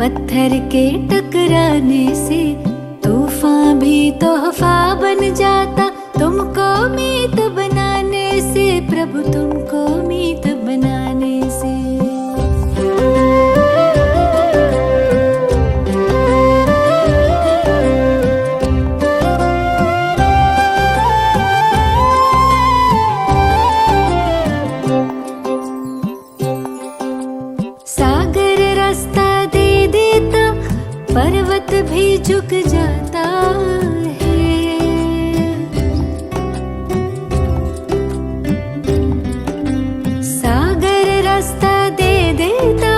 पत्थर के टकराने से तूफान भी तोहफा बन जाता। तुमको मीत बनाने से प्रभु, तुमको मीत बनाने से। सागर रास्ता दे देता, पर्वत भी झुक जाता है। सागर रास्ता दे देता,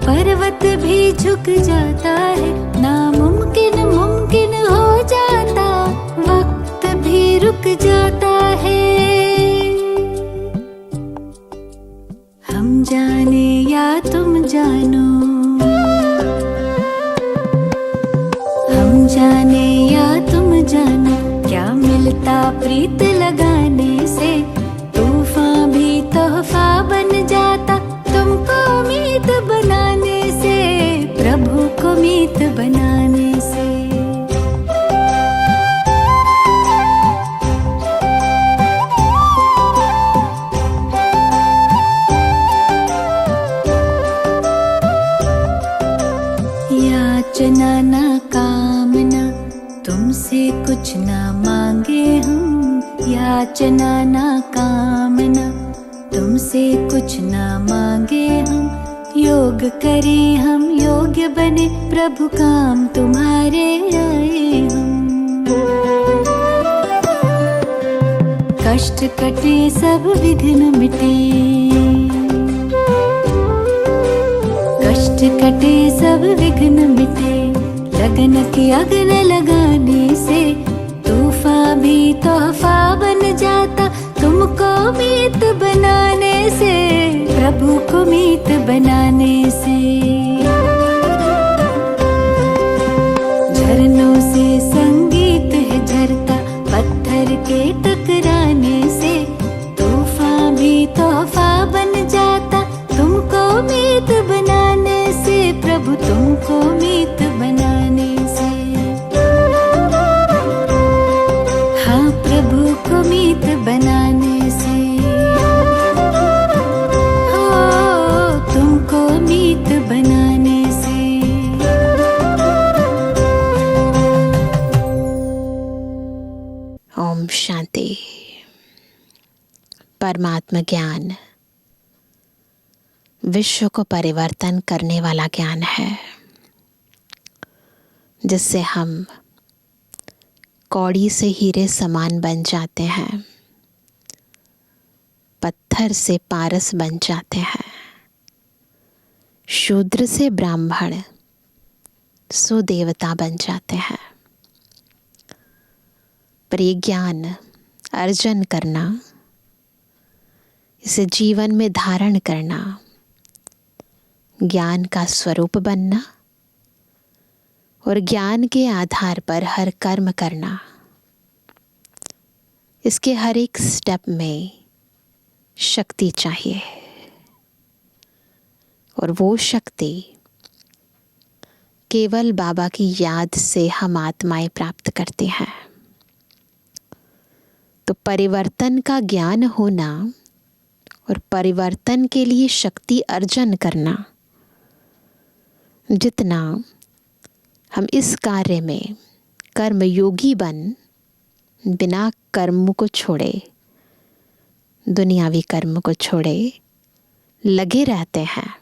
पर्वत भी झुक जाता है। नामुमकिन मुमकिन हो जाता, वक्त भी रुक जाता है। हम जाने या तुम जानो, हम जाने या तुम जानो, क्या मिलता प्रीत लगाने से। तूफान भी तोहफा बन जाता, तुमको मीत बनाने से, प्रभु को मीत बनाने से। याचना ना कामना, तुमसे कुछ ना मांगे हम। याचना ना कामना, तुमसे कुछ ना मांगे हम। योग करें हम, योग्य बने, प्रभु काम तुम्हारे आए हम। कष्ट कटे सब विघ्न मिटे, कष्ट कटे सब विघ्न मिटे। लगन की अग्न लगाने से तूफान भी तोहफा बन जाता। तुमको मीत बनाने से, प्रभु को मीत बनाने से। झरनों से संगीत है झरता, पत्थर के टकराने से तूफान भी तोहफा बन जाता। तुमको मीत बनाने से, प्रभु तुमको मीत बनाने से। हाँ, प्रभु को मीत बनाने से। हो, तुमको मीत बनाने से। ओम शांति। परमात्मा ज्ञान विश्व को परिवर्तन करने वाला ज्ञान है, जिससे हम कौड़ी से हीरे समान बन जाते हैं, पत्थर से पारस बन जाते हैं, शूद्र से ब्राह्मण सुदेवता बन जाते हैं। पर ये ज्ञान अर्जन करना, इसे जीवन में धारण करना, ज्ञान का स्वरूप बनना और ज्ञान के आधार पर हर कर्म करना, इसके हर एक स्टेप में शक्ति चाहिए। और वो शक्ति केवल बाबा की याद से हम आत्माएं प्राप्त करते हैं। तो परिवर्तन का ज्ञान होना और परिवर्तन के लिए शक्ति अर्जन करना, जितना हम इस कार्य में कर्मयोगी बन बिना कर्म को छोड़े, दुनियावी कर्म को छोड़े लगे रहते हैं,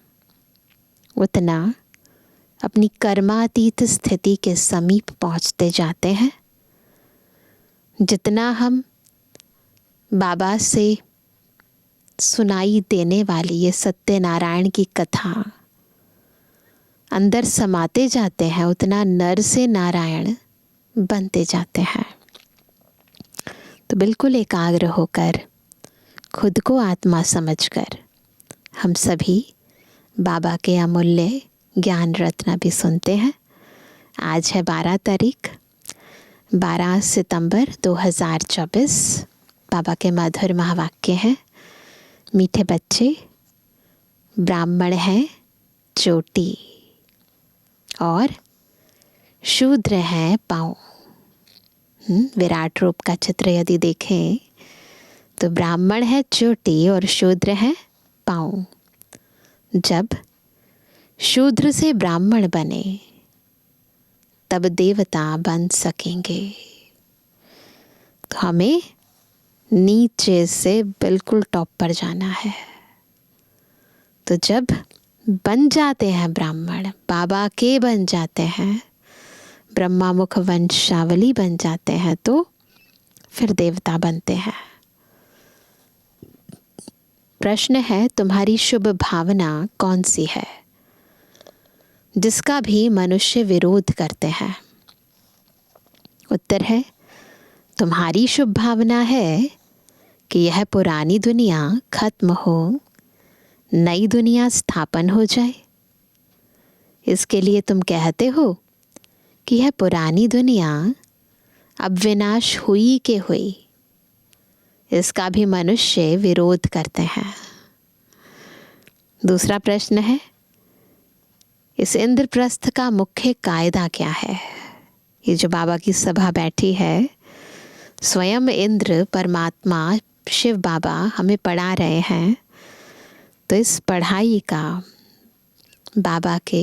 उतना अपनी कर्मातीत स्थिति के समीप पहुंचते जाते हैं। जितना हम बाबा से सुनाई देने वाली ये सत्यनारायण की कथा अंदर समाते जाते हैं, उतना नर से नारायण बनते जाते हैं। तो बिल्कुल एकाग्र होकर, खुद को आत्मा समझकर हम सभी बाबा के अमूल्य ज्ञान रत्न भी सुनते हैं। आज है 12 तारीख, 12 सितंबर 2024। बाबा के मधुर महावाक्य हैं, मीठे बच्चे ब्राह्मण हैं चोटी। और शूद्र हैं पाँव। विराट रूप का चित्र यदि देखें तो ब्राह्मण है चोटी और शूद्र है पाँव। जब शूद्र से ब्राह्मण बने तब देवता बन सकेंगे। तो हमें नीचे से बिल्कुल टॉप पर जाना है। तो जब बन जाते हैं ब्राह्मण, बाबा के बन जाते हैं, ब्रह्मा मुख वंशावली बन जाते हैं, तो फिर देवता बनते हैं। प्रश्न है, तुम्हारी शुभ भावना कौन सी है जिसका भी मनुष्य विरोध करते हैं? उत्तर है, तुम्हारी शुभ भावना है कि यह पुरानी दुनिया खत्म हो, नई दुनिया स्थापन हो जाए। इसके लिए तुम कहते हो कि यह पुरानी दुनिया अब विनाश हुई के हुई। इसका भी मनुष्य विरोध करते हैं। दूसरा प्रश्न है, इस इंद्रप्रस्थ का मुख्य कायदा क्या है? ये जो बाबा की सभा बैठी है, स्वयं इंद्र परमात्मा शिव बाबा हमें पढ़ा रहे हैं। तो इस पढ़ाई का, बाबा के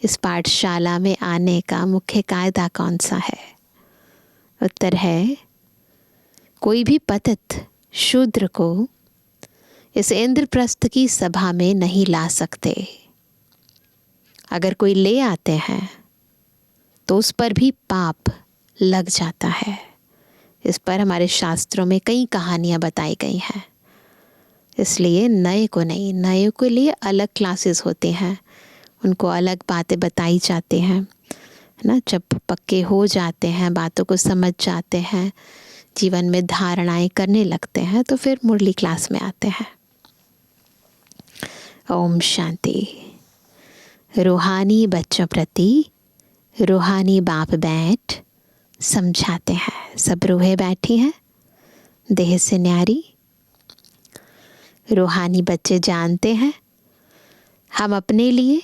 इस पाठशाला में आने का मुख्य कायदा कौन सा है? उत्तर है, कोई भी पतित शूद्र को इस इंद्रप्रस्थ की सभा में नहीं ला सकते। अगर कोई ले आते हैं तो उस पर भी पाप लग जाता है। इस पर हमारे शास्त्रों में कई कहानियाँ बताई गई हैं। इसलिए नए को नहीं, नए के लिए अलग क्लासेस होते हैं, उनको अलग बातें बताई जाती हैं, है ना। जब पक्के हो जाते हैं, बातों को समझ जाते हैं, जीवन में धारणाएं करने लगते हैं, तो फिर मुरली क्लास में आते हैं। ओम शांति। रूहानी बच्चों प्रति रूहानी बाप बैठ समझाते हैं। सब रूहें बैठी हैं, देह से न्यारी। रूहानी बच्चे जानते हैं हम अपने लिए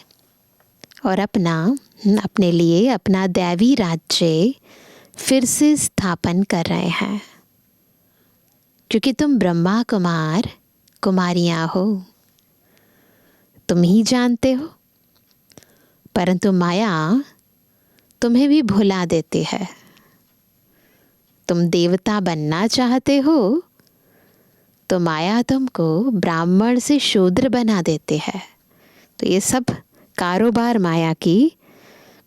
और अपने लिए अपना दैवी राज्य फिर से स्थापन कर रहे हैं, क्योंकि तुम ब्रह्मा कुमार कुमारियाँ हो। तुम ही जानते हो, परंतु माया तुम्हें भी भुला देती है। तुम देवता बनना चाहते हो तो माया तुमको ब्राह्मण से शूद्र बना देती है। तो ये सब कारोबार माया की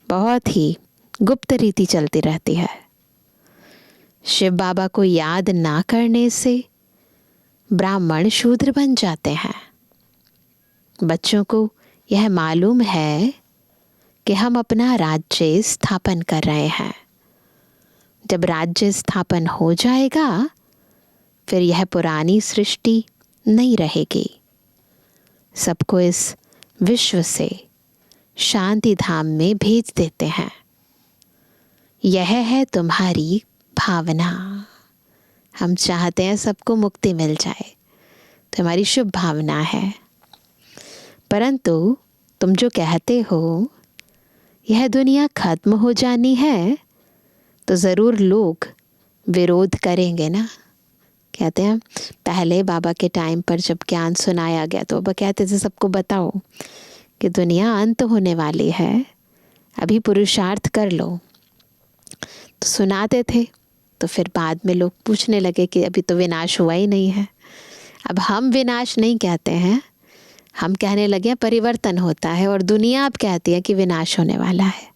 बहुत ही गुप्त रीति चलती रहती है। शिव बाबा को याद ना करने से ब्राह्मण शूद्र बन जाते हैं। बच्चों को यह मालूम है कि हम अपना राज्य स्थापन कर रहे हैं। जब राज्य स्थापन हो जाएगा फिर यह पुरानी सृष्टि नहीं रहेगी। सबको इस विश्व से शांति धाम में भेज देते हैं। यह है तुम्हारी भावना। हम चाहते हैं सबको मुक्ति मिल जाए, तो हमारी शुभ भावना है। परंतु तुम जो कहते हो यह दुनिया खत्म हो जानी है, तो ज़रूर लोग विरोध करेंगे ना। कहते हैं पहले बाबा के टाइम पर जब ज्ञान सुनाया गया तो बाबा कहते थे सबको बताओ कि दुनिया अंत होने वाली है, अभी पुरुषार्थ कर लो। तो सुनाते थे, तो फिर बाद में लोग पूछने लगे कि अभी तो विनाश हुआ ही नहीं है। अब हम विनाश नहीं कहते हैं, हम कहने लगे हैं परिवर्तन होता है, और दुनिया अब कहती है कि विनाश होने वाला है।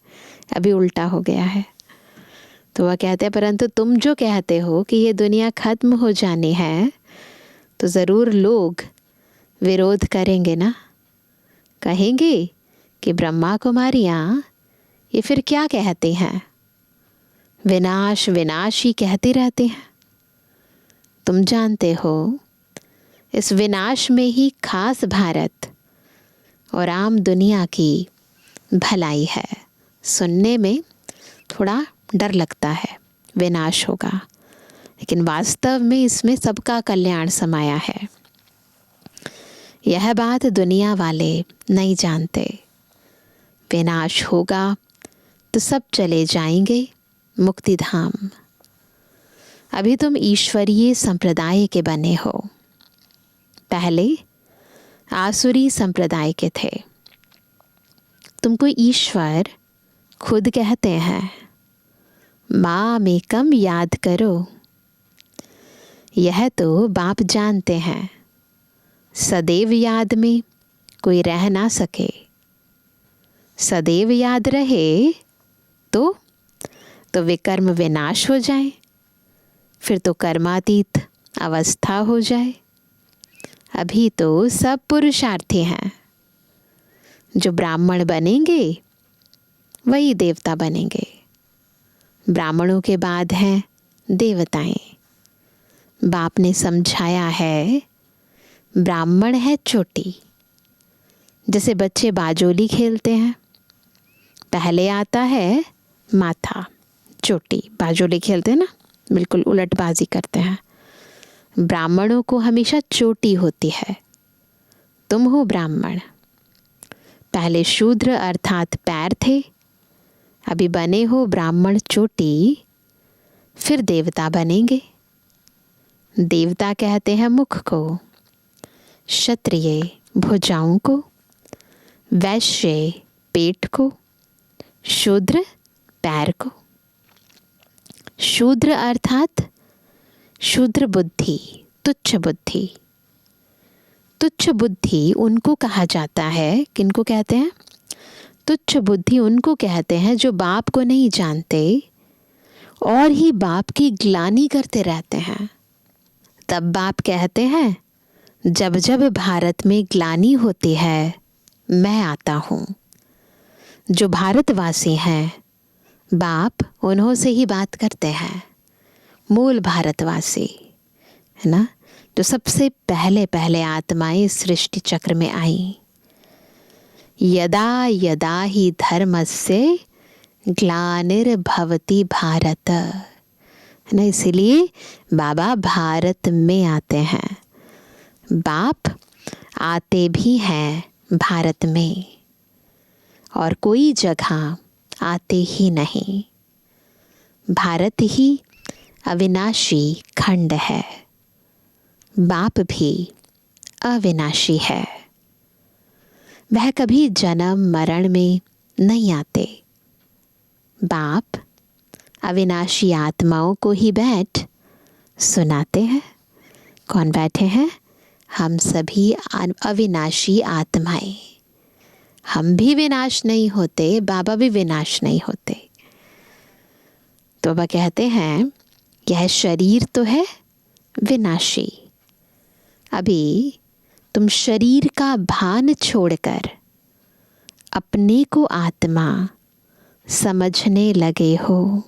अभी उल्टा हो गया है। तो वह कहते हैं परंतु तुम जो कहते हो कि ये दुनिया खत्म हो जानी है, तो ज़रूर लोग विरोध करेंगे ना। कहेंगे कि ब्रह्मा कुमारियाँ ये फिर क्या कहती हैं, विनाश विनाश ही कहती रहती हैं। तुम जानते हो इस विनाश में ही खास भारत और आम दुनिया की भलाई है। सुनने में थोड़ा डर लगता है विनाश होगा, लेकिन वास्तव में इसमें सबका कल्याण समाया है। यह बात दुनिया वाले नहीं जानते। विनाश होगा तो सब चले जाएंगे मुक्ति धाम। अभी तुम ईश्वरीय संप्रदाय के बने हो, पहले आसुरी संप्रदाय के थे। तुमको ईश्वर खुद कहते हैं, मामेकम याद करो। यह तो बाप जानते हैं, सदैव याद में कोई रह ना सके। सदैव याद रहे तो विकर्म विनाश हो जाए, फिर तो कर्मातीत अवस्था हो जाए। अभी तो सब पुरुषार्थी हैं। जो ब्राह्मण बनेंगे वही देवता बनेंगे। ब्राह्मणों के बाद हैं देवताएं। बाप ने समझाया है, ब्राह्मण है चोटी। जैसे बच्चे बाजोली खेलते हैं, पहले आता है माथा, चोटी। बाजोली खेलते हैं ना, बिल्कुल उलटबाजी करते हैं। ब्राह्मणों को हमेशा चोटी होती है। तुम हो ब्राह्मण। पहले शूद्र अर्थात पैर थे, अभी बने हो ब्राह्मण चोटी, फिर देवता बनेंगे। देवता कहते हैं मुख को, क्षत्रिय भुजाओं को, वैश्य पेट को, शूद्र पैर को। शूद्र अर्थात शूद्र बुद्धि, तुच्छ बुद्धि। तुच्छ बुद्धि उनको कहा जाता है, किनको कहते हैं? तुच्छ बुद्धि उनको कहते हैं जो बाप को नहीं जानते और ही बाप की ग्लानि करते रहते हैं। तब बाप कहते हैं, जब जब भारत में ग्लानि होती है मैं आता हूँ। जो भारतवासी हैं, बाप उन्हों से ही बात करते हैं। मूल भारतवासी है ना, जो सबसे पहले पहले आत्माएं इस सृष्टि चक्र में आई। यदा यदा ही धर्मस्य ग्लानिर्भवति भारत, है ना। इसलिए बाबा भारत में आते हैं। बाप आते भी हैं भारत में, और कोई जगह आते ही नहीं। भारत ही अविनाशी खंड है, बाप भी अविनाशी है। वह कभी जन्म मरण में नहीं आते। बाप अविनाशी आत्माओं को ही बैठ सुनाते हैं। कौन बैठे हैं? हम सभी अविनाशी आत्माएं। हम भी विनाश नहीं होते, बाबा भी विनाश नहीं होते। तो बाबा कहते हैं, यह शरीर तो है विनाशी। अभी तुम शरीर का भान छोड़कर अपने को आत्मा समझने लगे हो।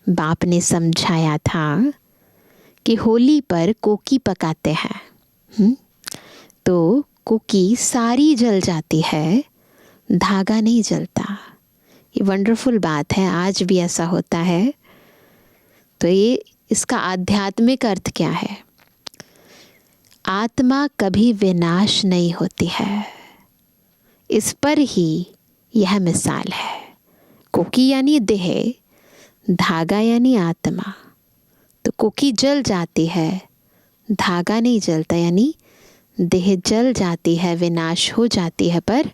बाप ने समझाया था कि होली पर कोकी पकाते हैं, तो कोकी सारी जल जाती है, धागा नहीं जलता। ये वंडरफुल बात है, आज भी ऐसा होता है। तो ये इसका आध्यात्मिक अर्थ क्या है? आत्मा कभी विनाश नहीं होती है। इस पर ही यह मिसाल है। कोकी यानी देह, धागा यानी आत्मा। तो कोकी जल जाती है, धागा नहीं जलता, यानी देह जल जाती है, विनाश हो जाती है, पर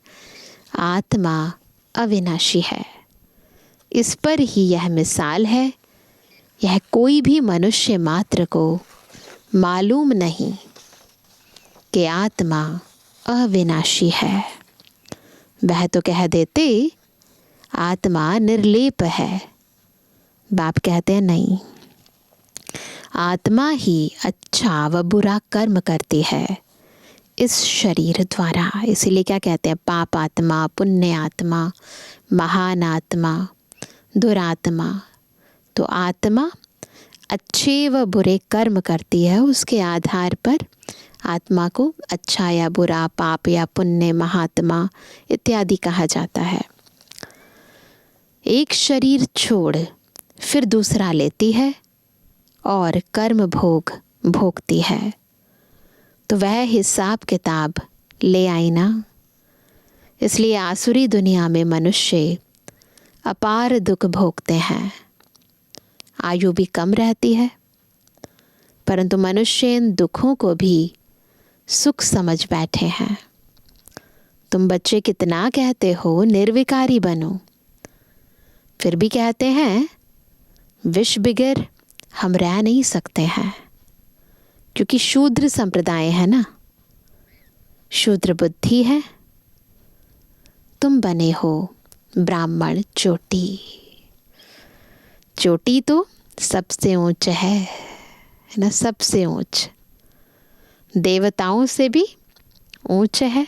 आत्मा अविनाशी है। इस पर ही यह मिसाल है। यह कोई भी मनुष्य मात्र को मालूम नहीं कि आत्मा अविनाशी है। वह तो कह देते आत्मा निर्लेप है। बाप कहते हैं नहीं, आत्मा ही अच्छा व बुरा कर्म करती है इस शरीर द्वारा। इसीलिए क्या कहते हैं? पाप आत्मा, पुण्य आत्मा, महान आत्मा, दुरात्मा। तो आत्मा अच्छे व बुरे कर्म करती है, उसके आधार पर आत्मा को अच्छा या बुरा, पाप या पुण्य, महात्मा इत्यादि कहा जाता है। एक शरीर छोड़ फिर दूसरा लेती है और कर्म भोग भोगती है। तो वह हिसाब किताब ले आई ना। इसलिए आसुरी दुनिया में मनुष्य अपार दुख भोगते हैं। आयु भी कम रहती है, परंतु मनुष्य इन दुखों को भी सुख समझ बैठे हैं। तुम बच्चे कितना कहते हो निर्विकारी बनो, फिर भी कहते हैं विष बिगर हम रह नहीं सकते हैं, क्योंकि शूद्र संप्रदाय है ना, शूद्र बुद्धि है। तुम बने हो ब्राह्मण चोटी। चोटी तो सबसे ऊंच है ना, सबसे ऊंच, देवताओं से भी ऊंच है।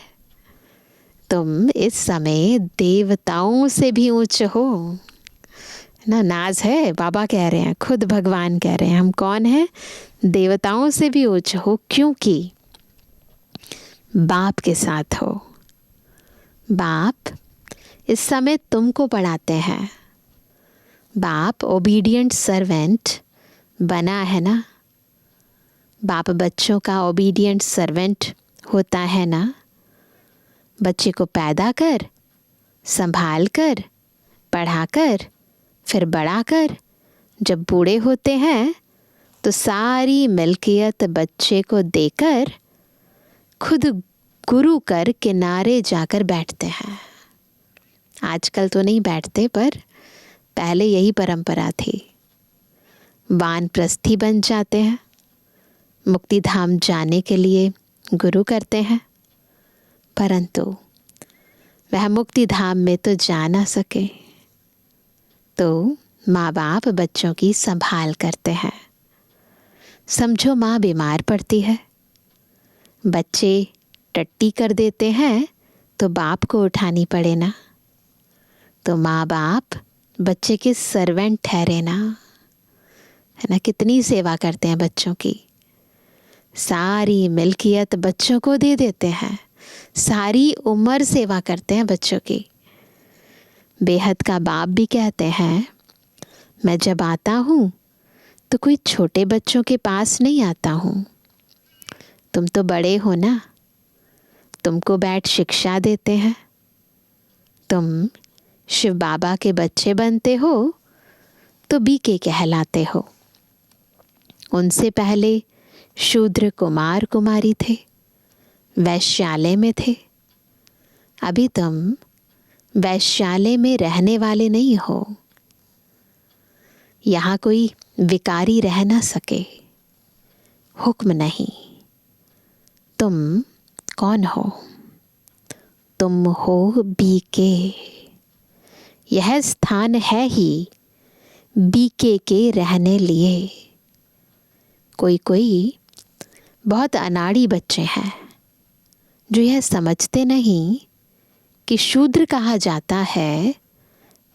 तुम इस समय देवताओं से भी ऊंच हो ना। नाज है, बाबा कह रहे हैं, खुद भगवान कह रहे हैं, हम कौन हैं? देवताओं से भी ऊंच हो, क्योंकि बाप के साथ हो। बाप इस समय तुमको पढ़ाते हैं। बाप ओबीडिएंट सर्वेंट बना है ना। बाप बच्चों का ओबीडिएंट सर्वेंट होता है ना। बच्चे को पैदा कर, संभाल कर, पढ़ा कर, फिर बड़ा कर, जब बूढ़े होते हैं तो सारी मिल्कियत बच्चे को देकर खुद गुरु कर किनारे जाकर बैठते हैं। आजकल तो नहीं बैठते, पर पहले यही परंपरा थी। वानप्रस्थी बन जाते हैं, मुक्ति धाम जाने के लिए गुरु करते हैं, परंतु वह मुक्ति धाम में तो जा ना सके, तो माँ बाप बच्चों की संभाल करते हैं। समझो माँ बीमार पड़ती है, बच्चे टट्टी कर देते हैं तो बाप को उठानी पड़े ना। तो माँ बाप बच्चे के सर्वेंट ठहरे ना, है ना। कितनी सेवा करते हैं बच्चों की, सारी मिल्कियत बच्चों को दे देते हैं, सारी उम्र सेवा करते हैं बच्चों की। बेहद का बाप भी कहते हैं, मैं जब आता हूँ तो कोई छोटे बच्चों के पास नहीं आता हूँ। तुम तो बड़े हो ना, तुमको बैठ शिक्षा देते हैं। तुम शिव बाबा के बच्चे बनते हो तो बीके कहलाते हो। उनसे पहले शूद्र कुमार कुमारी थे, वैश्यालय में थे। अभी तुम वैश्यालय में रहने वाले नहीं हो। यहाँ कोई विकारी रह ना सके, हुक्म नहीं। तुम कौन हो? तुम हो बीके। यह स्थान है ही बीके के रहने लिए। कोई कोई बहुत अनाड़ी बच्चे हैं जो यह समझते नहीं कि शूद्र कहा जाता है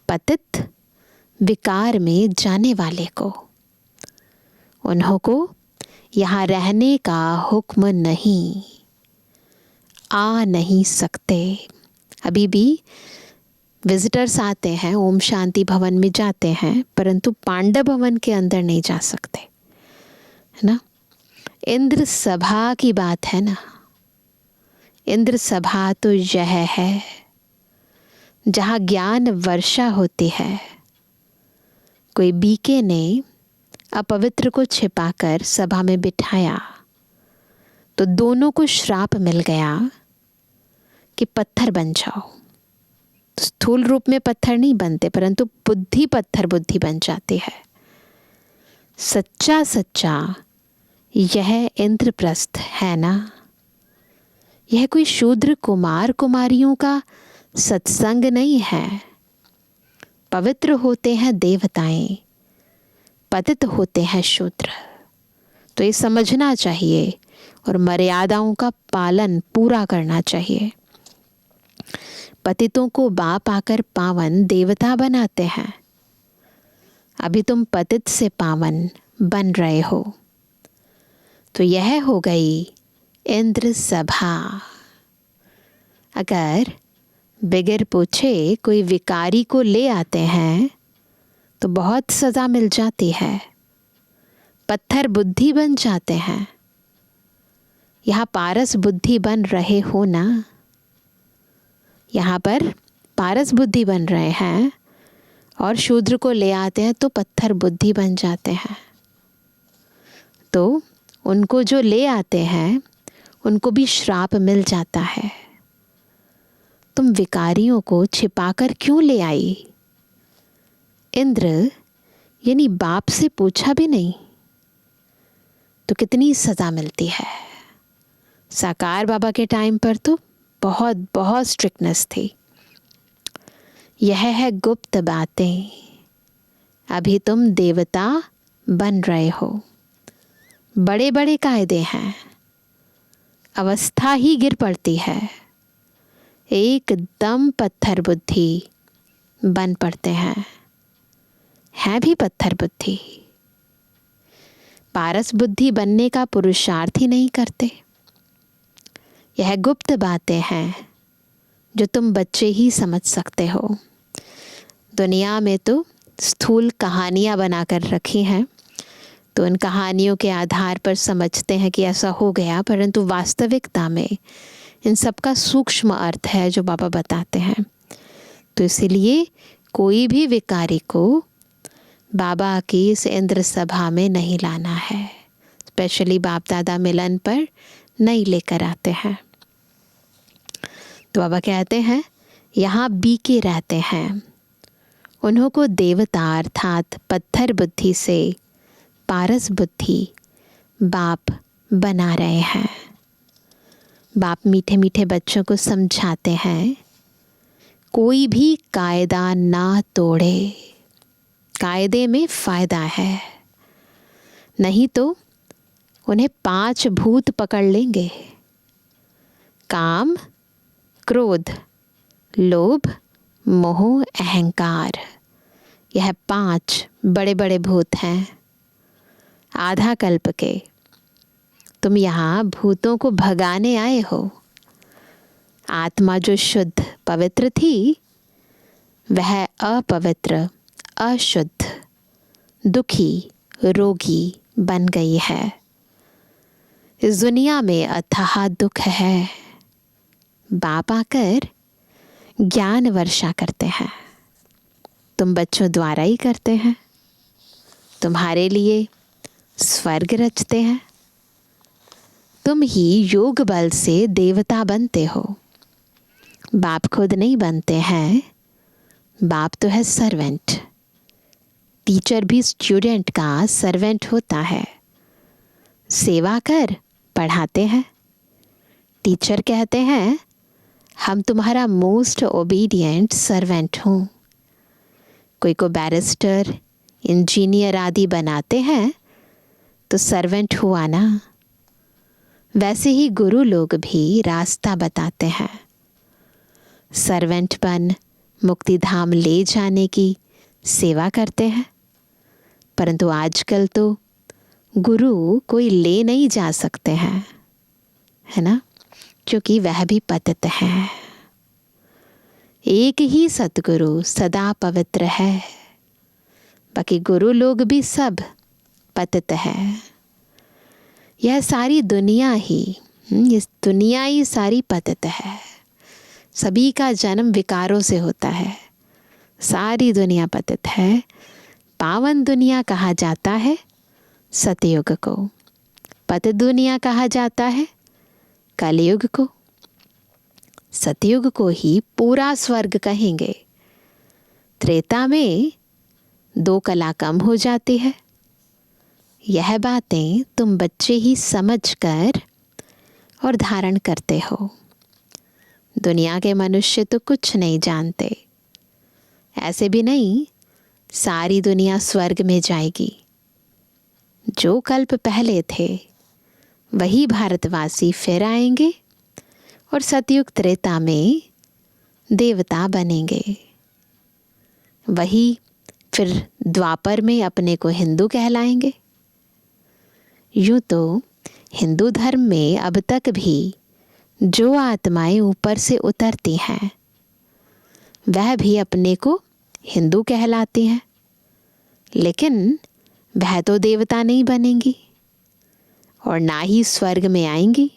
पतित विकार में जाने वाले को। उन्हों को यहाँ रहने का हुक्म नहीं, आ नहीं सकते। अभी भी विजिटर्स आते हैं, ओम शांति भवन में जाते हैं, परंतु पांडव भवन के अंदर नहीं जा सकते, है ना। इंद्र सभा की बात है ना। इंद्र सभा तो यह है जहाँ ज्ञान वर्षा होती है। कोई बीके ने अपवित्र को छिपाकर सभा में बिठाया तो दोनों को श्राप मिल गया कि पत्थर बन जाओ। तो स्थूल रूप में पत्थर नहीं बनते, परंतु बुद्धि पत्थर बुद्धि बन जाती है। सच्चा सच्चा यह इंद्रप्रस्थ है ना। यह कोई शूद्र कुमार कुमारियों का सत्संग नहीं है। पवित्र होते हैं देवताएं, पतित होते हैं शूद्र। तो ये समझना चाहिए और मर्यादाओं का पालन पूरा करना चाहिए। पतितों को बाप आकर पावन देवता बनाते हैं। अभी तुम पतित से पावन बन रहे हो। तो यह हो गई इंद्र सभा। अगर बिगर पूछे कोई विकारी को ले आते हैं तो बहुत सज़ा मिल जाती है, पत्थर बुद्धि बन जाते हैं। यहाँ पारस बुद्धि बन रहे हो ना। यहाँ पर पारस बुद्धि बन रहे हैं और शूद्र को ले आते हैं तो पत्थर बुद्धि बन जाते हैं। तो उनको जो ले आते हैं उनको भी श्राप मिल जाता है। तुम विकारियों को छिपाकर क्यों ले आई? इंद्र यानी बाप से पूछा भी नहीं तो कितनी सज़ा मिलती है। साकार बाबा के टाइम पर तो बहुत बहुत स्ट्रिक्टनेस थी। यह है गुप्त बातें, अभी तुम देवता बन रहे हो। बड़े बड़े कायदे हैं, अवस्था ही गिर पड़ती है, एकदम पत्थर बुद्धि बन पड़ते हैं भी पत्थर बुद्धि। पारस बुद्धि बनने का पुरुषार्थ ही नहीं करते। यह गुप्त बातें हैं जो तुम बच्चे ही समझ सकते हो। दुनिया में तो स्थूल कहानियाँ बनाकर रखी हैं, तो उन कहानियों के आधार पर समझते हैं कि ऐसा हो गया, परंतु वास्तविकता में इन सब का सूक्ष्म अर्थ है जो बाबा बताते हैं। तो इसीलिए कोई भी विकारी को बाबा की इस इंद्र सभा में नहीं लाना है। स्पेशली बाप दादा मिलन पर नहीं लेकर आते हैं। तो बाबा कहते हैं यहाँ बीके रहते हैं, उन्हों को देवता अर्थात पत्थर बुद्धि से पारस बुद्धि बाप बना रहे हैं। बाप मीठे मीठे बच्चों को समझाते हैं कोई भी कायदा ना तोड़े, कायदे में फ़ायदा है, नहीं तो उन्हें 5 भूत पकड़ लेंगे। काम, क्रोध, लोभ, मोह, अहंकार, यह 5 बड़े बड़े भूत हैं। आधा कल्प के तुम यहाँ भूतों को भगाने आए हो। आत्मा जो शुद्ध पवित्र थी वह अपवित्र, अशुद्ध, दुखी, रोगी बन गई है। इस दुनिया में अथाह दुख है। बाप आकर ज्ञान वर्षा करते हैं, तुम बच्चों द्वारा ही करते हैं। तुम्हारे लिए स्वर्ग रचते हैं, तुम ही योग बल से देवता बनते हो। बाप खुद नहीं बनते हैं, बाप तो है सर्वेंट। टीचर भी स्टूडेंट का सर्वेंट होता है। सेवा कर पढ़ाते हैं। टीचर कहते हैं हम तुम्हारा मोस्ट ओबीडिएंट सर्वेंट हूँ। कोई को बैरिस्टर, इंजीनियर आदि बनाते हैं तो सर्वेंट हुआ ना। वैसे ही गुरु लोग भी रास्ता बताते हैं। सर्वेंट बन मुक्ति धाम ले जाने की सेवा करते हैं, परंतु आजकल तो गुरु कोई ले नहीं जा सकते हैं, है ना, क्योंकि वह भी पतित है। एक ही सतगुरु सदा पवित्र है, बाकी गुरु लोग भी सब पतित है। यह सारी दुनिया ही, इस दुनिया ही सारी पतित है। सभी का जन्म विकारों से होता है। सारी दुनिया पतित है। पावन दुनिया कहा जाता है सतयुग को, पतित दुनिया कहा जाता है कलयुग को। सतयुग को ही पूरा स्वर्ग कहेंगे। त्रेता में 2 कला कम हो जाती है। यह बातें तुम बच्चे ही समझकर और धारण करते हो। दुनिया के मनुष्य तो कुछ नहीं जानते। ऐसे भी नहीं सारी दुनिया स्वर्ग में जाएगी। जो कल्प पहले थे वही भारतवासी फिर आएंगे और सतयुग त्रेता में देवता बनेंगे। वही फिर द्वापर में अपने को हिंदू कहलाएंगे। यूँ तो हिंदू धर्म में अब तक भी जो आत्माएं ऊपर से उतरती हैं वह भी अपने को हिंदू कहलाती हैं, लेकिन वह तो देवता नहीं बनेंगी और ना ही स्वर्ग में आएंगी।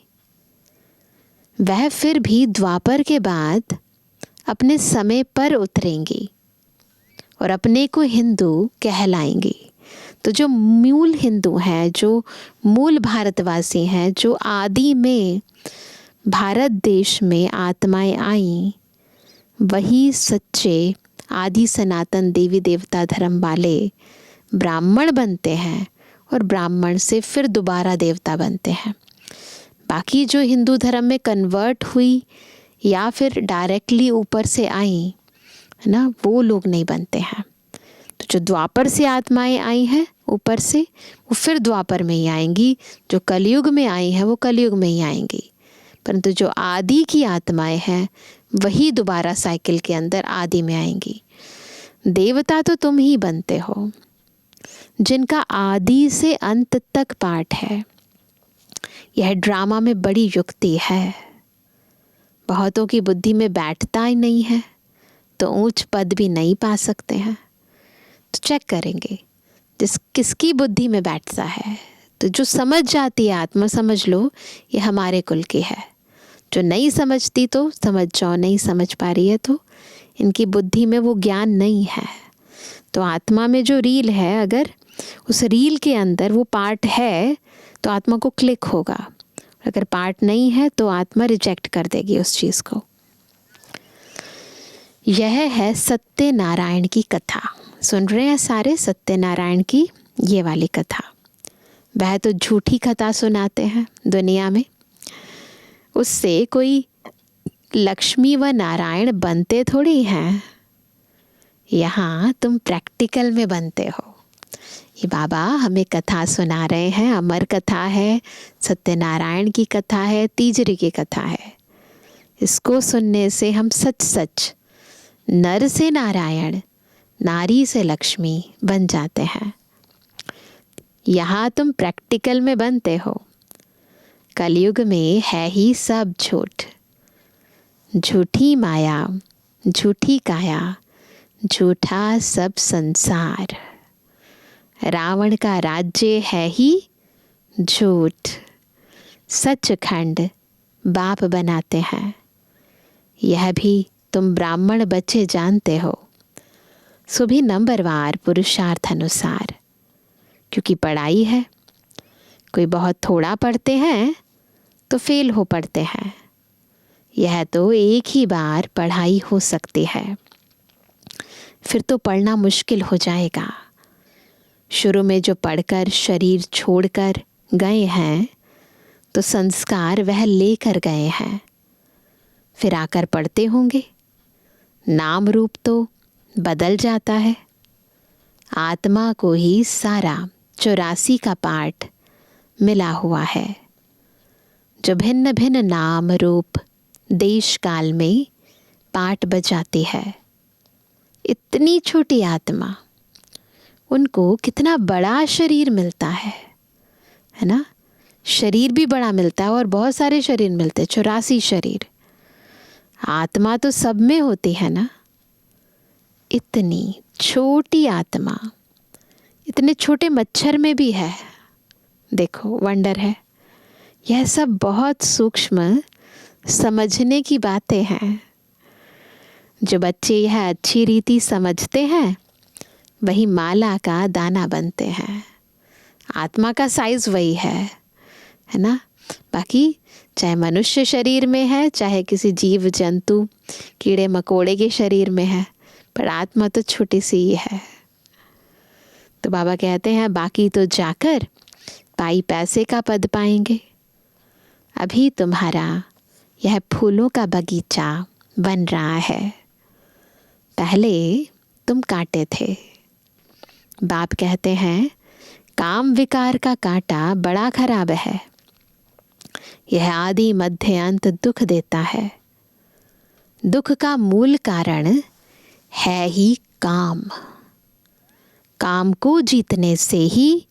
वह फिर भी द्वापर के बाद अपने समय पर उतरेंगी और अपने को हिंदू कहलाएंगी। तो जो मूल हिंदू हैं, जो मूल भारतवासी हैं, जो आदि में भारत देश में आत्माएं आईं, वही सच्चे आदि सनातन देवी देवता धर्म वाले ब्राह्मण बनते हैं और ब्राह्मण से फिर दोबारा देवता बनते हैं। बाकी जो हिंदू धर्म में कन्वर्ट हुई या फिर डायरेक्टली ऊपर से आई है ना, वो लोग नहीं बनते हैं। तो जो द्वापर से आत्माएं आई हैं ऊपर से, वो फिर द्वापर में ही आएंगी। जो कलयुग में आई हैं वो कलयुग में ही आएंगी। परंतु जो आदि की आत्माएं हैं वही दोबारा साइकिल के अंदर आदि में आएंगी। देवता तो तुम ही बनते हो जिनका आदि से अंत तक पाठ है। यह ड्रामा में बड़ी युक्ति है। बहुतों की बुद्धि में बैठता ही नहीं है तो ऊंच पद भी नहीं पा सकते हैं। तो चेक करेंगे किसकी बुद्धि में बैठता है। तो जो समझ जाती है आत्मा, समझ लो ये हमारे कुल की है। जो नहीं समझती तो समझ जाओ, नहीं समझ पा रही है तो इनकी बुद्धि में वो ज्ञान नहीं है। तो आत्मा में जो रील है, अगर उस रील के अंदर वो पार्ट है तो आत्मा को क्लिक होगा। अगर पार्ट नहीं है तो आत्मा रिजेक्ट कर देगी उस चीज़ को। यह है सत्यनारायण की कथा। सुन रहे हैं सारे सत्यनारायण की ये वाली कथा। वह तो झूठी कथा सुनाते हैं दुनिया में, उससे कोई लक्ष्मी व नारायण बनते थोड़ी हैं। यहाँ तुम प्रैक्टिकल में बनते हो। ये बाबा हमें कथा सुना रहे हैं, अमर कथा है, सत्यनारायण की कथा है, तीजरी की कथा है। इसको सुनने से हम सच सच नर से नारायण, नारी से लक्ष्मी बन जाते हैं। यहाँ तुम प्रैक्टिकल में बनते हो। कलयुग में है ही सब झूठ, झूठी माया, झूठी काया, झूठा सब संसार। रावण का राज्य है ही झूठ, सचखंड बाप बनाते हैं। यह भी तुम ब्राह्मण बच्चे जानते हो। सो भी नंबरवार पुरुषार्थ अनुसार, क्योंकि पढ़ाई है। कोई बहुत थोड़ा पढ़ते हैं तो फेल हो पढ़ते हैं। यह तो एक ही बार पढ़ाई हो सकती है, फिर तो पढ़ना मुश्किल हो जाएगा। शुरू में जो पढ़कर शरीर छोड़कर गए हैं तो संस्कार वह लेकर गए हैं, फिर आकर पढ़ते होंगे। नाम रूप तो बदल जाता है। आत्मा को ही सारा 84 का पाठ मिला हुआ है, जो भिन्न भिन्न नाम रूप देश काल में पाठ बजाती है। इतनी छोटी आत्मा, उनको कितना बड़ा शरीर मिलता है ना। शरीर भी बड़ा मिलता है और बहुत सारे शरीर मिलते हैं, 84 शरीर। आत्मा तो सब में होती है ना। इतनी छोटी आत्मा इतने छोटे मच्छर में भी है। देखो वंडर है। यह सब बहुत सूक्ष्म समझने की बातें हैं। जो बच्चे यह अच्छी रीति समझते हैं वही माला का दाना बनते हैं। आत्मा का साइज वही है ना। बाकी चाहे मनुष्य शरीर में है, चाहे किसी जीव जंतु कीड़े मकोड़े के शरीर में है, पर आत्मा तो छोटी सी ही है। तो बाबा कहते हैं बाकी तो जाकर पाई पैसे का पद पाएंगे। अभी तुम्हारा यह फूलों का बगीचा बन रहा है, पहले तुम कांटे थे। बाप कहते हैं काम विकार का कांटा बड़ा खराब है। यह आदि मध्य अंत दुख देता है। दुख का मूल कारण है ही काम। काम को जीतने से ही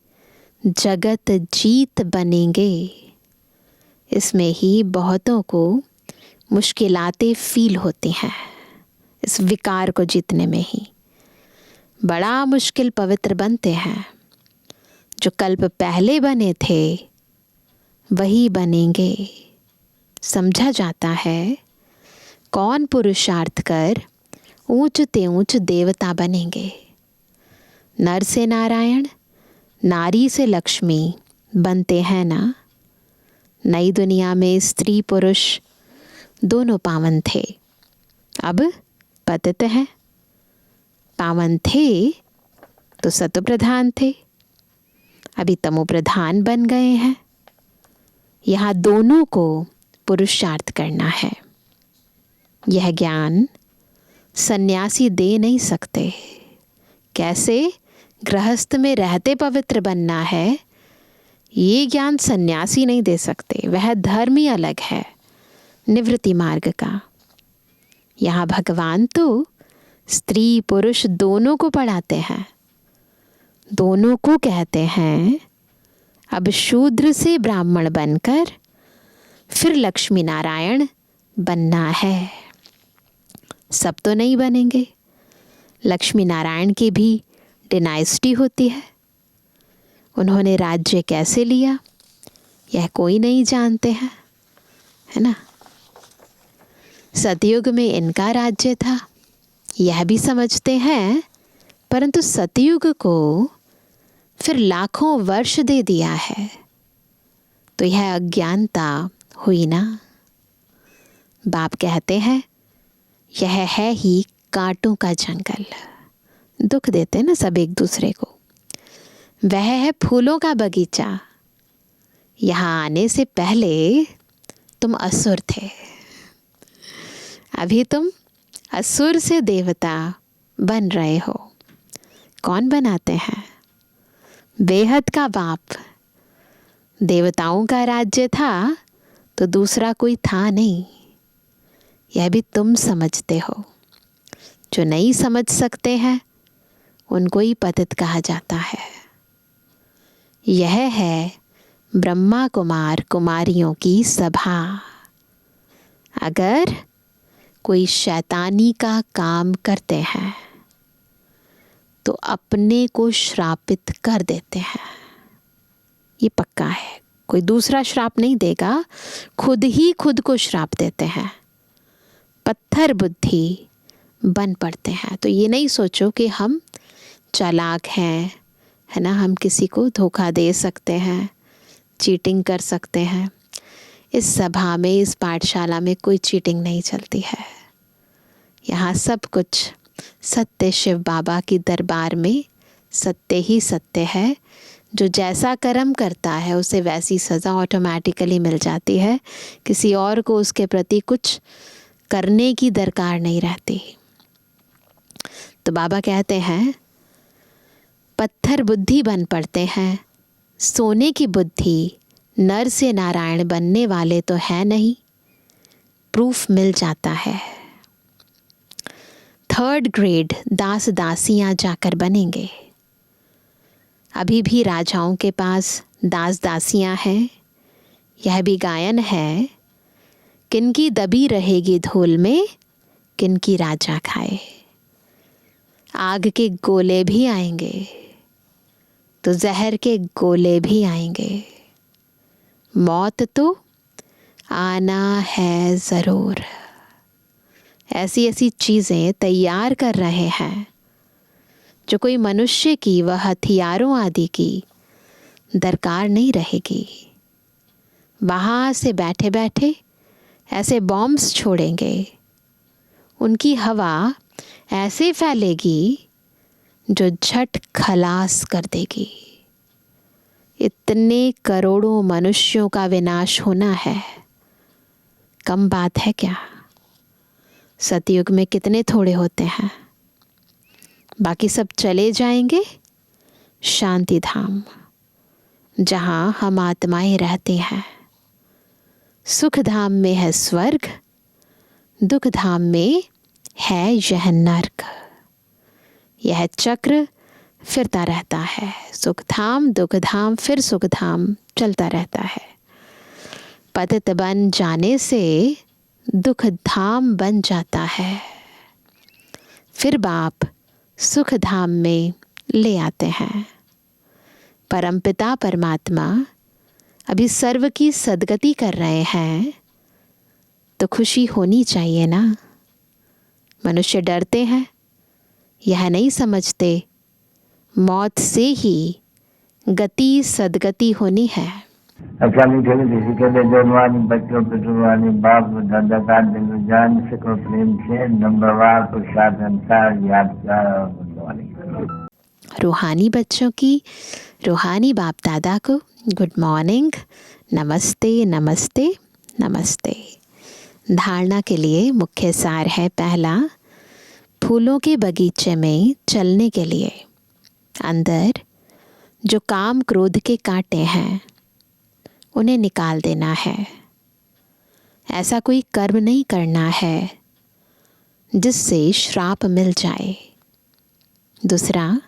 जगत जीत बनेंगे। इसमें ही बहुतों को मुश्किलातें फील होती हैं। इस विकार को जीतने में ही बड़ा मुश्किल पवित्र बनते हैं। जो कल्प पहले बने थे वही बनेंगे। समझा जाता है कौन पुरुषार्थ कर ऊंच ते ऊंच देवता बनेंगे। नर से नारायण, नारी से लक्ष्मी बनते हैं ना। नई दुनिया में स्त्री पुरुष दोनों पावन थे, अब पतित हैं। पावन थे तो सत्व प्रधान थे, अभी तमो प्रधान बन गए हैं। यहाँ दोनों को पुरुषार्थ करना है। यह ज्ञान सन्यासी दे नहीं सकते। कैसे गृहस्थ में रहते पवित्र बनना है, ये ज्ञान सन्यासी नहीं दे सकते। वह धर्म ही अलग है, निवृत्ति मार्ग का। यहाँ भगवान तो स्त्री पुरुष दोनों को पढ़ाते हैं, दोनों को कहते हैं अब शूद्र से ब्राह्मण बनकर फिर लक्ष्मी नारायण बनना है। सब तो नहीं बनेंगे, लक्ष्मी नारायण की भी डिनाइस्टी होती है। उन्होंने राज्य कैसे लिया यह कोई नहीं जानते हैं, है ना। सतयुग में इनका राज्य था यह भी समझते हैं, परंतु सतयुग को फिर लाखों वर्ष दे दिया है, तो यह अज्ञानता हुई ना। बाप कहते हैं यह है ही कांटों का जंगल। दुख देते ना सब एक दूसरे को। वह है फूलों का बगीचा। यहाँ आने से पहले तुम असुर थे, अभी तुम असुर से देवता बन रहे हो। कौन बनाते हैं? बेहद का बाप। देवताओं का राज्य था तो दूसरा कोई था नहीं, यह भी तुम समझते हो। जो नहीं समझ सकते हैं उनको ही पतित कहा जाता है। यह है ब्रह्मा कुमार कुमारियों की सभा। अगर कोई शैतानी का काम करते हैं तो अपने को श्रापित कर देते हैं, ये पक्का है। कोई दूसरा श्राप नहीं देगा, खुद ही खुद को श्राप देते हैं। पत्थर बुद्धि बन पड़ते हैं। तो ये नहीं सोचो कि हम चालाक हैं, है ना, हम किसी को धोखा दे सकते हैं, चीटिंग कर सकते हैं। इस सभा में, इस पाठशाला में कोई चीटिंग नहीं चलती है। यहाँ सब कुछ सत्य शिव बाबा की दरबार में सत्य ही सत्य है। जो जैसा कर्म करता है उसे वैसी सज़ा ऑटोमेटिकली मिल जाती है। किसी और को उसके प्रति कुछ करने की दरकार नहीं रहती। तो बाबा कहते हैं पत्थर बुद्धि बन पड़ते हैं, सोने की बुद्धि नर से नारायण बनने वाले तो है नहीं। प्रूफ मिल जाता है। 3rd ग्रेड दास दासियां जाकर बनेंगे। अभी भी राजाओं के पास दास दासियां हैं। यह भी गायन है, किनकी दबी रहेगी धूल में, किनकी राजा खाए। आग के गोले भी आएंगे तो जहर के गोले भी आएंगे। मौत तो आना है ज़रूर। ऐसी ऐसी चीज़ें तैयार कर रहे हैं जो कोई मनुष्य की व हथियारों आदि की दरकार नहीं रहेगी। वहाँ से बैठे बैठे ऐसे बॉम्ब्स छोड़ेंगे, उनकी हवा ऐसे फैलेगी जो झट खलास कर देगी। इतने करोड़ों मनुष्यों का विनाश होना है, कम बात है क्या? सतयुग में कितने थोड़े होते हैं। बाकी सब चले जाएंगे शांति धाम, जहाँ हम आत्माएं रहते हैं। सुख धाम में है स्वर्ग, दुख धाम में है यह नरक। यह चक्र फिरता रहता है। सुख धाम, दुख धाम, फिर सुख धाम चलता रहता है। पतित बन जाने से दुख धाम बन जाता है। फिर बाप सुख धाम में ले आते हैं। परमपिता परमात्मा अभी सर्व की सद्गति कर रहे हैं। तो खुशी होनी चाहिए ना। मनुष्य डरते हैं, यह नहीं समझते मौत से ही गति सदगति होनी है। अच्छा मीठे मीठे सिकंदर जवानी बच्चों पे जुबानी बाप दादा का दिल जान सको प्रेम से नंबरवार प्रसाद अंसार यादगार और गुड रूहानी बच्चों की रूहानी बाप दादा को गुड मॉर्निंग, नमस्ते नमस्ते नमस्ते। धारणा के लिए मुख्य सार है पहला, फूलों के बगीचे में चलने के लिए अंदर जो काम क्रोध के कांटे हैं उन्हें निकाल देना है। ऐसा कोई कर्म नहीं करना है जिससे श्राप मिल जाए। दूसरा,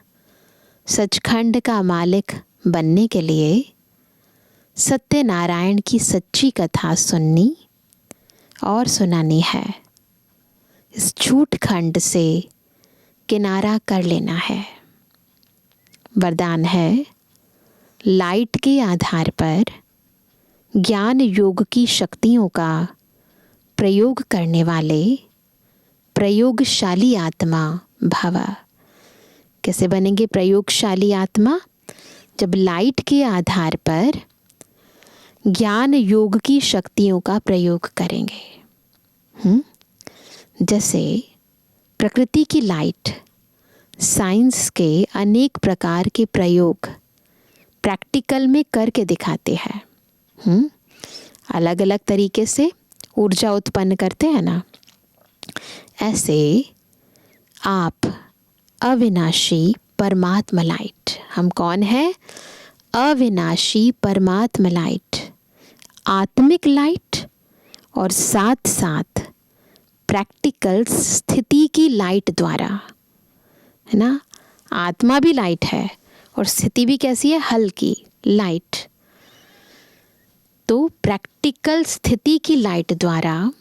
सचखंड का मालिक बनने के लिए सत्यनारायण की सच्ची कथा सुननी और सुनानी है। इस झूठ खंड से किनारा कर लेना है। वरदान है, लाइट के आधार पर ज्ञान योग की शक्तियों का प्रयोग करने वाले प्रयोगशाली आत्मा भव। कैसे बनेंगे प्रयोगशाली आत्मा? जब लाइट के आधार पर ज्ञान योग की शक्तियों का प्रयोग करेंगे। जैसे प्रकृति की लाइट साइंस के अनेक प्रकार के प्रयोग प्रैक्टिकल में करके दिखाते हैं। अलग अलग तरीके से ऊर्जा उत्पन्न करते हैं ना। ऐसे आप अविनाशी परमात्मा लाइट, हम कौन है? अविनाशी परमात्मा लाइट, आत्मिक लाइट और साथ साथ प्रैक्टिकल स्थिति की लाइट द्वारा, है ना। आत्मा भी लाइट है और स्थिति भी कैसी है? हल्की लाइट। तो प्रैक्टिकल स्थिति की लाइट द्वारा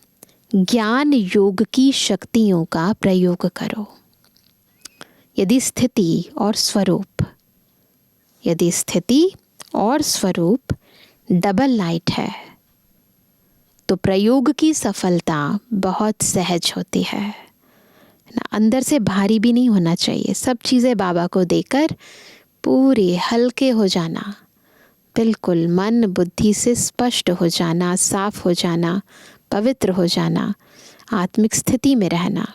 ज्ञान योग की शक्तियों का प्रयोग करो। यदि स्थिति और स्वरूप डबल लाइट है तो प्रयोग की सफलता बहुत सहज होती है ना। अंदर से भारी भी नहीं होना चाहिए। सब चीज़ें बाबा को देकर पूरे हल्के हो जाना, बिल्कुल मन बुद्धि से स्पष्ट हो जाना, साफ हो जाना, पवित्र हो जाना, आत्मिक स्थिति में रहना।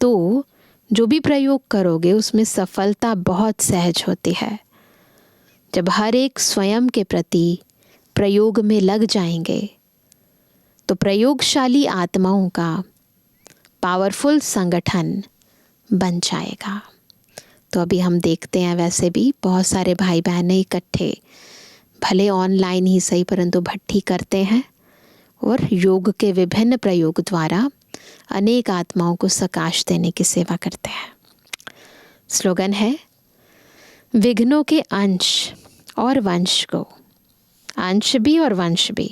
तो जो भी प्रयोग करोगे उसमें सफलता बहुत सहज होती है। जब हर एक स्वयं के प्रति प्रयोग में लग जाएंगे तो प्रयोगशाली आत्माओं का पावरफुल संगठन बन जाएगा। तो अभी हम देखते हैं, वैसे भी बहुत सारे भाई बहनें इकट्ठे, भले ऑनलाइन ही सही, परंतु भट्ठी करते हैं और योग के विभिन्न प्रयोग द्वारा अनेक आत्माओं को सकाश देने की सेवा करते हैं। स्लोगन है, विघ्नों के अंश और वंश को, अंश भी और वंश भी,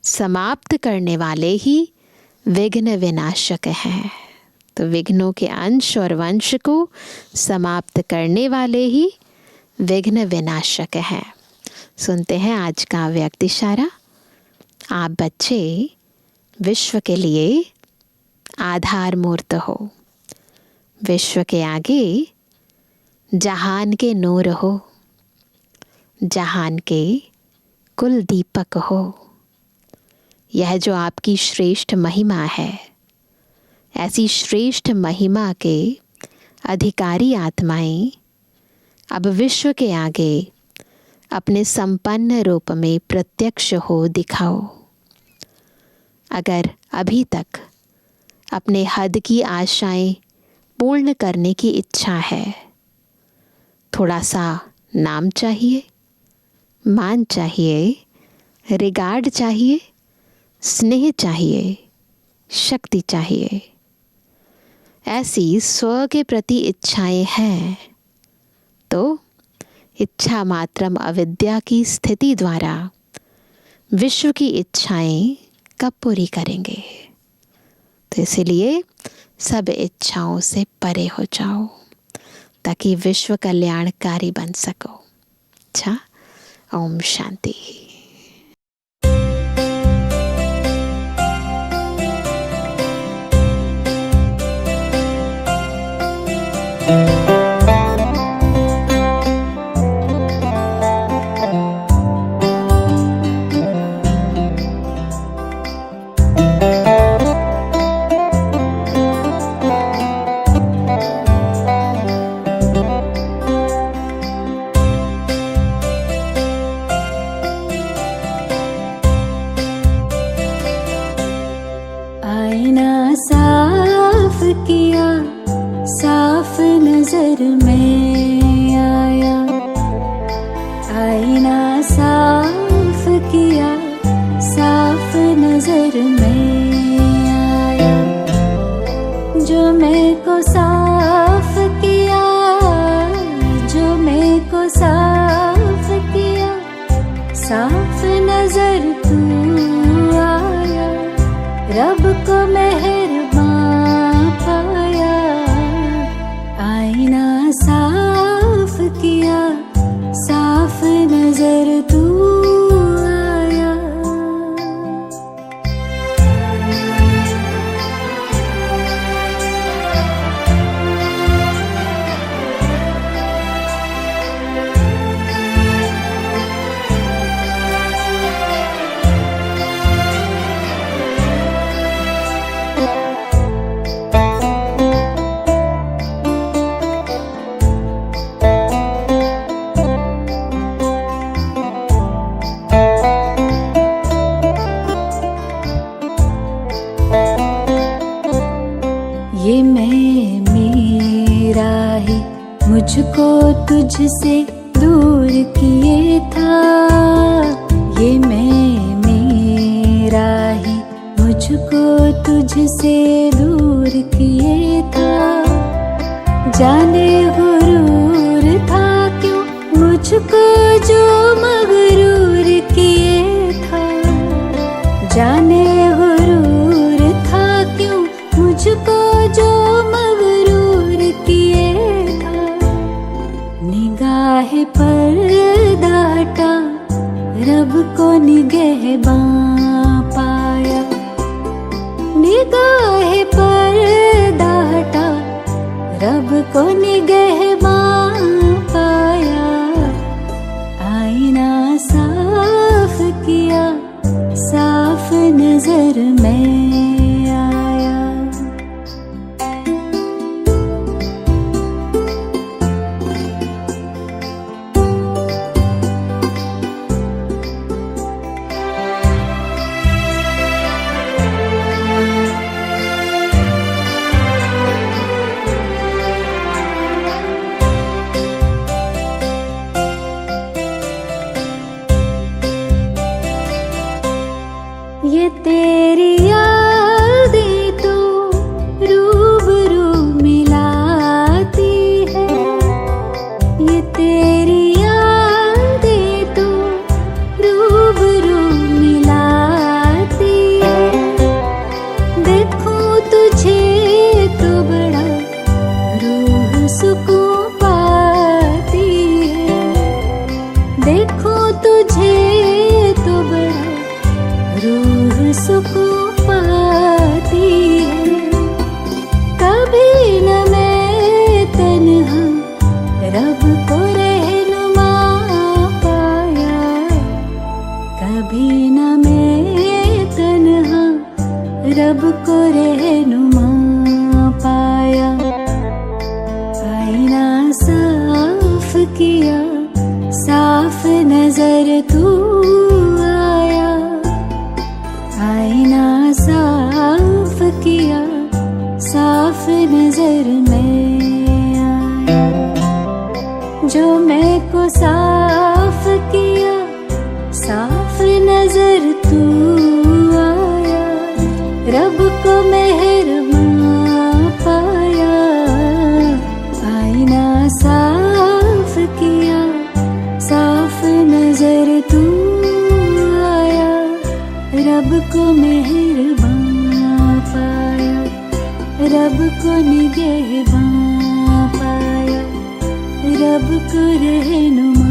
समाप्त करने वाले ही विघ्न विनाशक हैं। तो विघ्नों के अंश और वंश को समाप्त करने वाले ही विघ्न विनाशक हैं। सुनते हैं आज का व्यक्ति इशारा। आप बच्चे विश्व के लिए आधार मूर्त हो, विश्व के आगे जहान के नूर हो, जहान के कुल दीपक हो। यह जो आपकी श्रेष्ठ महिमा है, ऐसी श्रेष्ठ महिमा के अधिकारी आत्माएं अब विश्व के आगे अपने संपन्न रूप में प्रत्यक्ष हो दिखाओ। अगर अभी तक अपने हद की आशाएं पूर्ण करने की इच्छा है, थोड़ा सा नाम चाहिए, मान चाहिए, रिगार्ड चाहिए, स्नेह चाहिए, शक्ति चाहिए, ऐसी स्व के प्रति इच्छाएं हैं तो इच्छा मात्रम अविद्या की स्थिति द्वारा विश्व की इच्छाएं कब पूरी करेंगे? तो इसीलिए सब इच्छाओं से परे हो जाओ ताकि विश्व कल्याणकारी बन सको। अच्छा, ओम शांति। आईना साफ किया, साफ नजर में आया। आईना साफ किया, साफ नजर में आया। जो मैं को साफ किया, जो मैं को साफ किया, साफ नजर तू आया। रब को मेहरबान पाया, आईना साफ किया, साफ नजर तू आया। ये मैं मेरा ही मुझको तुझसे दूर किए था। ये मैं मेरा ही मुझको तुझसे दूर किए था। जाने गुरूर था क्यों मुझको जो मगरूर किए था। जाने गुरूर था क्यों मुझको जो मगरूर किए था। निगाह पर डाटा, रब को निगहबां पाया। निगाह पर डाटा, रब को निगहबां पाया। आईना साफ किया, साफ नजर में आया। ये तेरी यादें तो रूबरू मिलाती है। ये तेरी यादें तो रूबरू मिलाती है। देखूं तुझे तो बड़ा रूह सुकून पाती है। देखूं तुझे तो बड़ा रूह सुकून पाती है। कभी न मैं तन्हा रब को रहनुमा पाया। कभी न मैं तन्हा रब को रहनुमा पाया। आईना साफ किया, साफ नजर तू आया। आईना साफ किया, साफ नजर में आया। जो मैं को साफ किया, साफ नजर तू आया। रब को मेहरबान पाया। आईना साफ किया, साफ नजर तू आया। रब को मेहरबान पाया। रब को निगहबां पाया। रब को रहनुमा